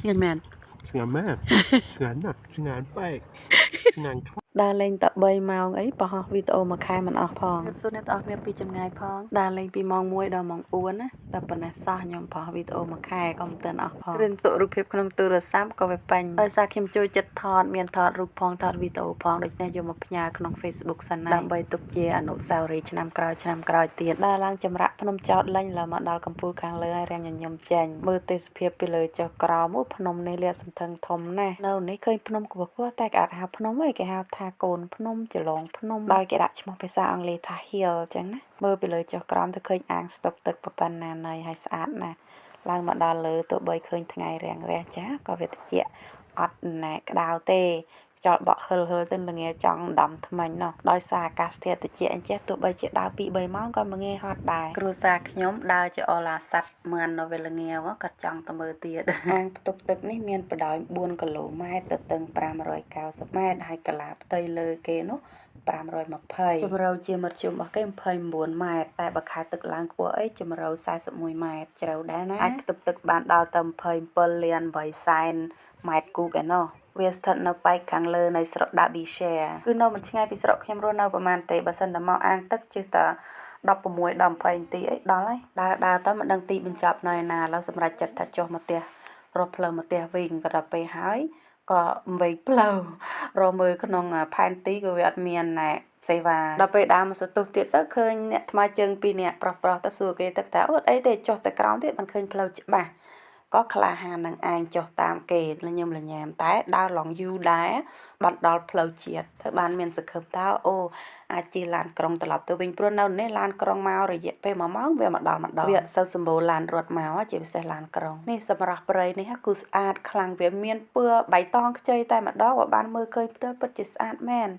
Ngàn màn Ngàn màn ngàn bay ngàn đa lên tập bay màu ấy bỏ video mà khai mình ọt phong số này ọt này pi chấm ngay phong đa lên pi mong muối đào mong uốn á tập bữa nay sao nhom bỏ video mà khai còn tên ọt phongเรื่องตัวรูปភាពក្នុងទូរស័ព្ទក៏វាបាញ់ដោយសារខ្ញុំចូលចិត្តថតមានថតរូបផងថតវីដេអូផងដូច្នេះយកមកផ្ញើក្នុង Facebook សិនណាដើម្បីទុកជាអនុស្សាវរីយ៍ឆ្នាំក្រោយទៀតដើរឡើងចម្រាក់ភ្នំចោតលេងឡើមកដល់កំពូលខាងលើហើយរាំងញញឹមចេញមើលទេសភាពពីលើចុះក្រោមភ្នំនេះលាតសន្ធឹងធំណាស់នៅនេះឃើញភ្នំខ្ពស់តែគេអាចហៅភ្នំអីគេហៅថាកូនភ្នំចលងភ្នំដោយគេដាក់ឈ្មោះភាសាអង់គ្លេសថា hill អញ្ចឹងណាមើលពីលើចុះក្រោមទៅឃើញអាងស្តុកទឹកប៉ុណ្ណាណីហើយស្អាតណាស់ឡើងមកដល់លើទោះបីឃើញថ្ងៃរាំងរះចាក៏វាត្រជាក់អត់ណែក្តៅទេចោលបក់ហឹលទៅល្ងាចង់ដំថ្មិញណោះដោយសារអាកាសធាតុត្រជាក់អញ្ចេះទោះបីជាដើរ 2-3 ម៉ោងក៏មិនងាយហត់ដែរគ្រួសារខ្ញុំដើរជាអឡាស័តមិននៅវេលាងាវក៏ចង់ទៅមើលទៀតអាងផ្ទុកទឹកនេះមានបណ្ដោយ4គីឡូម៉ែត្រទៅតឹង590ម៉ែត្រហើយកលាផ្ទៃលើគេនោះ520ជម្រៅជាមធ្យមរបស់គេ29ម៉ែត្រតែបើខែទឹកឡើងខ្ពស់អីជម្រៅ41ម៉ែត្រជ្រៅដែរណាអាចផ្ទុកទឹកបានដល់ទៅ27លាន8សែនម៉ែត្រគូបឯណោះវាស្ថិតនៅប៉ែកខាងលើនៃស្រុក Derbyshire គឺនៅមិនឆ្ងាយពីស្រុកខ្ញុំរស់នៅប្រហែលទេបើសិនតែមកអាងទឹកជិះតែ16ដល់20នាទីអីដល់ហើយដើរទៅមិនដឹងទីបញ្ចប់នៅឯណាឥឡូវសម្រាប់ចិត្តថាចុះមកផ្ទះរកផ្លូវមកផ្ទះវិញក៏ដល់ពេលហើយក៏វែងផ្លូវរកមើលក្នុងផែនទីក៏វាអត់មានណែសេវាដល់ពេលដើរមកសទុះទៀតទៅឃើញអ្នកថ្មើរជើង2នាក់ប្រុសទៅសួរគេទឹកថាអត់អីទេចុះទៅក្រោមទៀតមិនឃើញផ្លូវច្បាស់ក៏ក្លាហាននឹងឯងចុះតាមគេលញឹមលញែមតែដើរឡងយូរដែរបានដល់ផ្លូវជាតិទៅបានមានសង្ឃឹមថាអូអាចជិះឡានក្រុងត្រឡប់ទៅវិញព្រោះនៅនេះឡានក្រុងមករយៈពេល1ម៉ោងវាមកដល់ម្ដងវាសូវសម្បូរឡានរត់មកជាពិសេសឡានក្រុងនេះសម្រាប់ព្រៃនេះគឺស្អាតខ្លាំងវាមានពណ៌បៃតងខ្ចីតែម្ដងបើបានមើលឃើញផ្ទាល់ពិតជាស្អាតមែន